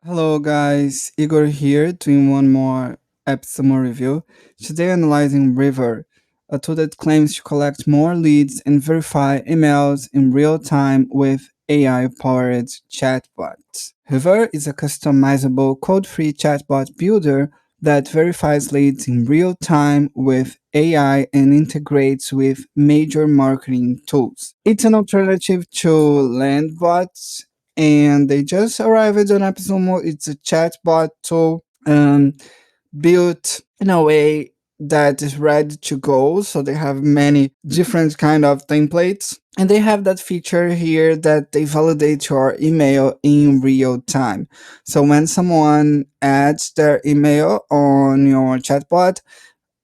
Hello guys, Igor here doing one more AppSumo review. Today analyzing River, a tool that claims to collect more leads and verify emails in real time with AI-powered chatbots. Hiver is a customizable code-free chatbot builder that verifies leads in real time with AI and integrates with major marketing tools. It's an alternative to Landbot, and they just arrived on AppSumo. It's a chatbot tool built in a way that is ready to go. So they have many different kind of templates, and they have that feature here that they validate your email in real time. So when someone adds their email on your chatbot,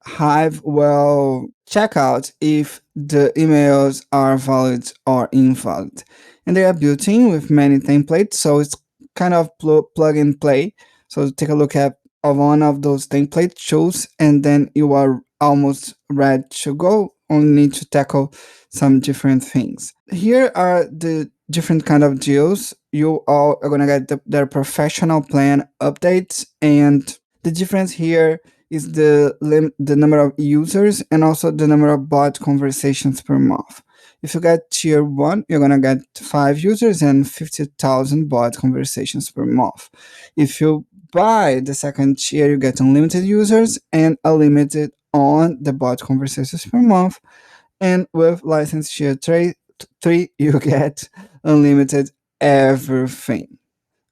Hive will check out if the emails are valid or invalid. And they are built in with many templates, so it's kind of plug and play. So take a look at one of those template tools, and then you are almost ready to go. Only need to tackle some different things. Here are the different kind of deals. You all are gonna get their professional plan updates, and the difference here is the number of users and also the number of bot conversations per month. If you get tier 1, you're gonna get 5 users and 50,000 bot conversations per month. If you buy the second tier, you get unlimited users and unlimited on the bot conversations per month. And with license tier 3, you get unlimited everything.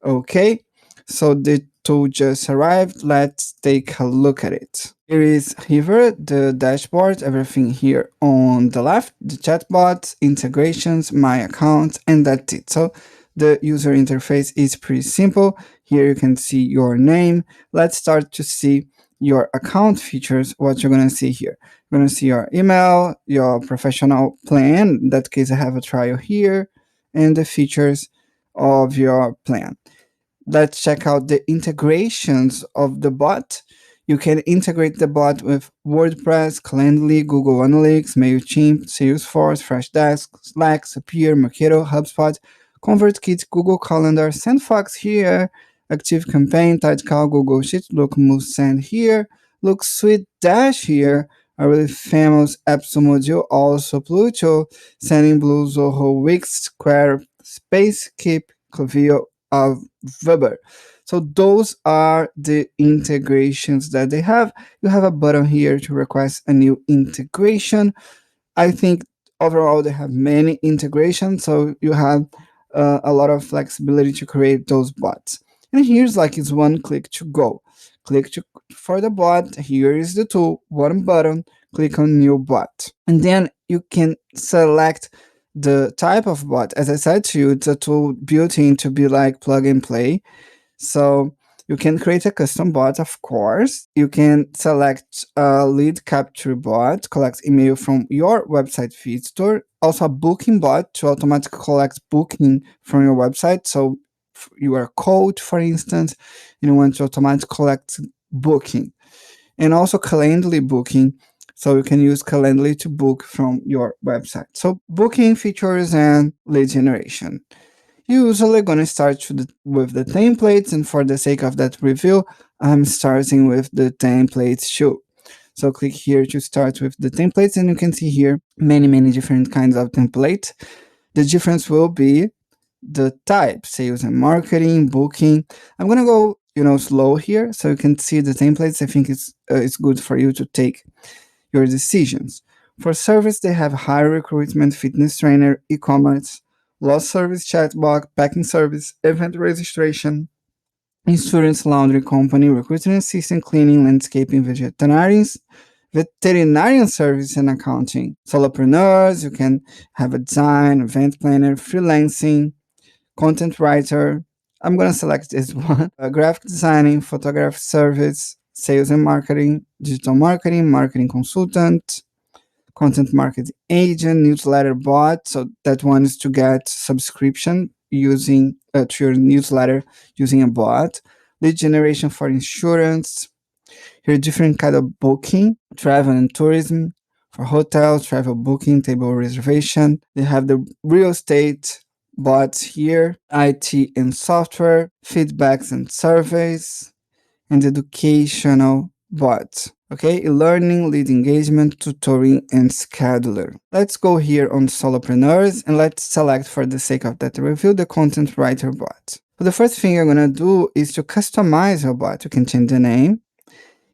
Okay, so the tool just arrived. Let's take a look at it. Here is Hiver, the dashboard, everything here on the left, the chatbots, integrations, my account, and that's it. So the user interface is pretty simple. Here you can see your name. Let's start to see your account features, what you're going to see here. You're going to see your email, your professional plan. In that case, I have a trial here, and the features of your plan. Let's check out the integrations of the bot. You can integrate the bot with WordPress, Calendly, Google Analytics, MailChimp, Salesforce, Freshdesk, Slack, Zapier, Marketo, HubSpot, ConvertKit, Google Calendar, SendFox here, ActiveCampaign, TidyCal, Google Sheets, Lookmove Send here, LookSuite Dash here, a really famous AppSumo deal, also Pluto, Sendinblue, Zoho, Wix, Squarespace, Keep, Clovio, of Weber. So those are the integrations that they have. You have a button here to request a new integration. I think overall they have many integrations, so you have a lot of flexibility to create those bots. And here's like it's one click to go. For the bot. Here is the tool. One button. Click on new bot, and then you can select the type of bot. As I said to you, it's a tool built in to be like plug and play. So you can create a custom bot, of course. You can select a lead capture bot, collect email from your website visitor. Also a booking bot to automatically collect booking from your website. So you are a coach, for instance, and you want to automatically collect booking. And also Calendly booking. So you can use Calendly to book from your website. So booking features and lead generation. Usually gonna start with the templates, and for the sake of that review, I'm starting with the templates too. So click here to start with the templates, and you can see here many different kinds of templates. The difference will be the type, sales and marketing, booking. I'm gonna go slow here so you can see the templates. I think it's good for you to take your decisions. For service, they have hire recruitment, fitness trainer, e-commerce, loss service, chatbot, packing service, event registration, insurance, laundry company, recruiting assistant, cleaning, landscaping, veterinarian service and accounting. Solopreneurs, you can have a design, event planner, freelancing, content writer. I'm gonna select this one. Graphic designing, photography service, sales and marketing, digital marketing, marketing consultant, content marketing agent, newsletter bot. So that one is to get subscription using to your newsletter using a bot. Lead generation for insurance. Here, different kind of booking, travel and tourism for hotels, travel booking, table reservation. They have the real estate bots here, IT and software, feedbacks and surveys, and educational bot. Okay, learning, lead engagement, tutoring, and scheduler. Let's go here on solopreneurs and let's select, for the sake of that review, the content writer bot. So the first thing you're gonna do is to customize your bot. You can change the name,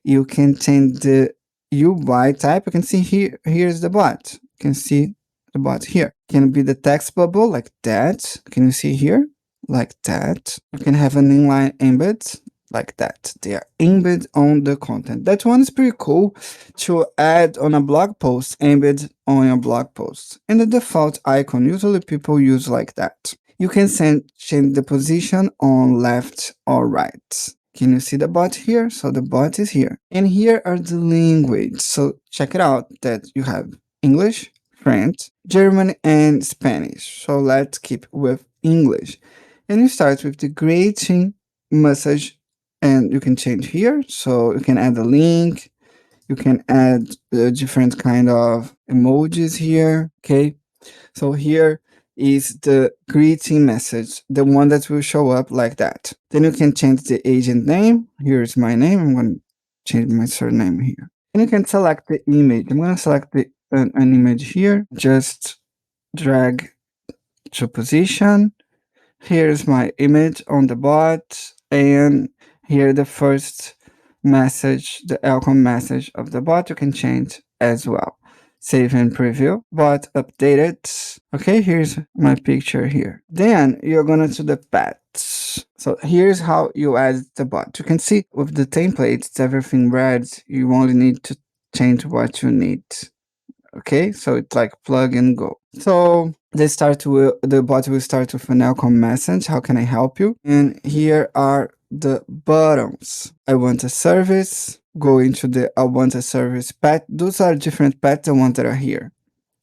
you can change the UI type. You can see here's the bot. You can see the bot here. Can be the text bubble like that. Can you see here? Like that. You can have an inline embed like that. They are embed on the content. That one is pretty cool to add on a blog post, embed on your blog post. And the default icon, usually people use like that. You can change the position on left or right. Can you see the bot here? So the bot is here. And here are the language. So check it out that you have English, French, German, and Spanish. So let's keep with English. And you start with the greeting message, and you can change here. So you can add a link. You can add different kind of emojis here. Okay. So here is the greeting message, the one that will show up like that. Then you can change the agent name. Here's my name. I'm going to change my surname here. And you can select the image. I'm going to select an image here. Just drag to position. Here's my image on the bot. And here the first message, the welcome message of the bot, you can change as well. Save and preview, bot updated. Okay, here's my picture here. Then you're gonna do the pets. So here's how you add the bot. You can see with the templates, everything red. You only need to change what you need. Okay, so it's like plug and go. So the bot will start with an welcome message. How can I help you? And here are the buttons. I want a service. Go into the I want a service pet. Those are different pets, the ones that are here.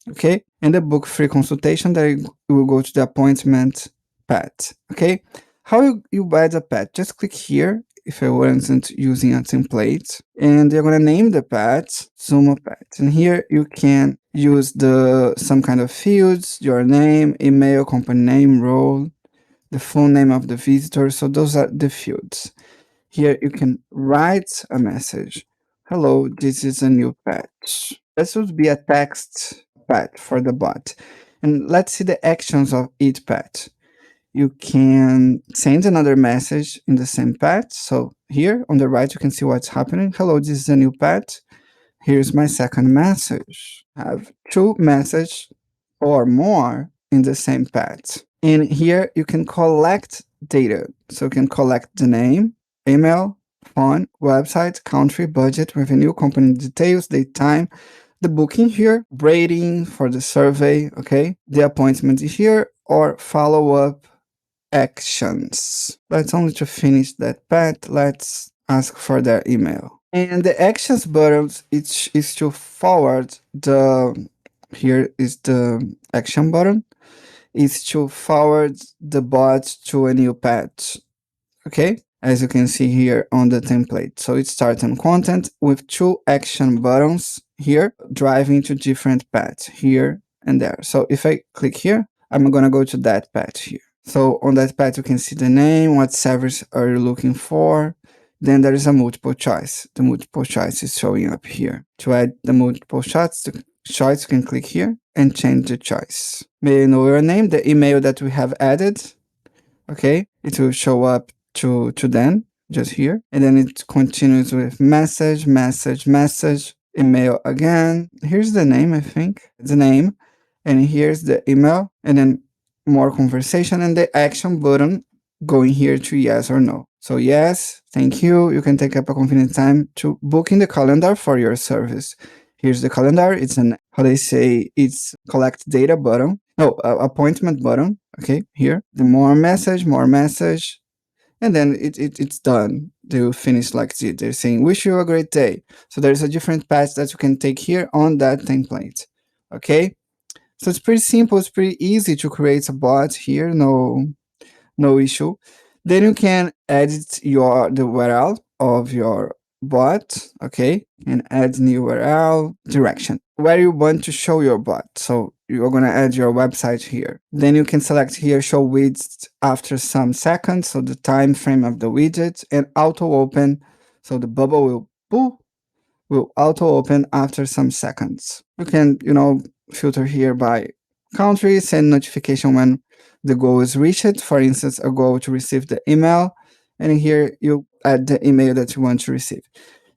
Okay, and the book free consultation that you will go to the appointment pet. Okay, how you add a pet? Just click here if I wasn't using a template, and you're gonna name the pet Sumo Pet. And here you can use some kind of fields, your name, email, company name, role, the full name of the visitor. So those are the fields. Here you can write a message. Hello, this is a new pet. This would be a text pet for the bot. And let's see the actions of each pet. You can send another message in the same pet. So here on the right, you can see what's happening. Hello, this is a new pet. Here's my second message. I have two messages or more in the same pet. And here you can collect data. So you can collect the name, email, phone, website, country, budget, revenue, company details, date, time, the booking here, rating for the survey, okay? The appointment here, or follow-up actions. Let's only to finish that part, let's ask for their email. And the actions button is to forward here is the action button, is to forward the bot to a new pet. Okay, as you can see here on the template. So it starts on content with two action buttons here, driving to different paths here and there. So if I click here, I'm gonna go to that path here. So on that path, you can see the name, what service are you looking for. Then there is a multiple choice. The multiple choice is showing up here. To add the multiple choice, you can click here and change the choice. May I know your name, the email that we have added. Okay, it will show up to them just here, and then it continues with message, email again. Here's the name, I think the name, and here's the email, and then more conversation, and the action button going here to yes or no. So yes, thank you, you can take up a convenient time to book in the calendar for your service. Here's the calendar. It's it's collect data button, no, appointment button. Okay, here the more message, and then it's done. They will finish like this. They're saying, wish you a great day. So there's a different path that you can take here on that template. Okay, so it's pretty simple. It's pretty easy to create a bot here. No issue. Then you can edit the URL of your bot. Okay, and add new URL direction where you want to show your bot. So you're going to add your website here. Then you can select here show widgets after some seconds, so the time frame of the widget, and auto open, so the bubble will auto open after some seconds. You can, filter here by country, send notification when the goal is reached. For instance, a goal to receive the email, and here you add the email that you want to receive.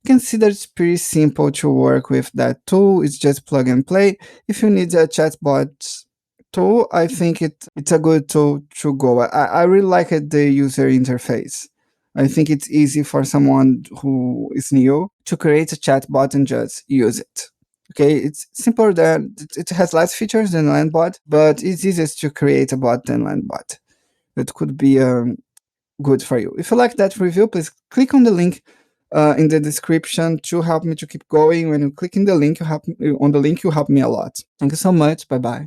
You can see that it's pretty simple to work with that tool. It's just plug and play. If you need a chatbot tool, I think it's a good tool to go. I really like it, the user interface. I think it's easy for someone who is new to create a chatbot and just use it. Okay, it's simpler than, it has less features than Landbot, but it's easiest to create a bot than Landbot. It could be good for you. If you like that review, please click on the link in the description to help me to keep going. When you click in the link, you help me a lot. Thank you so much. Bye bye.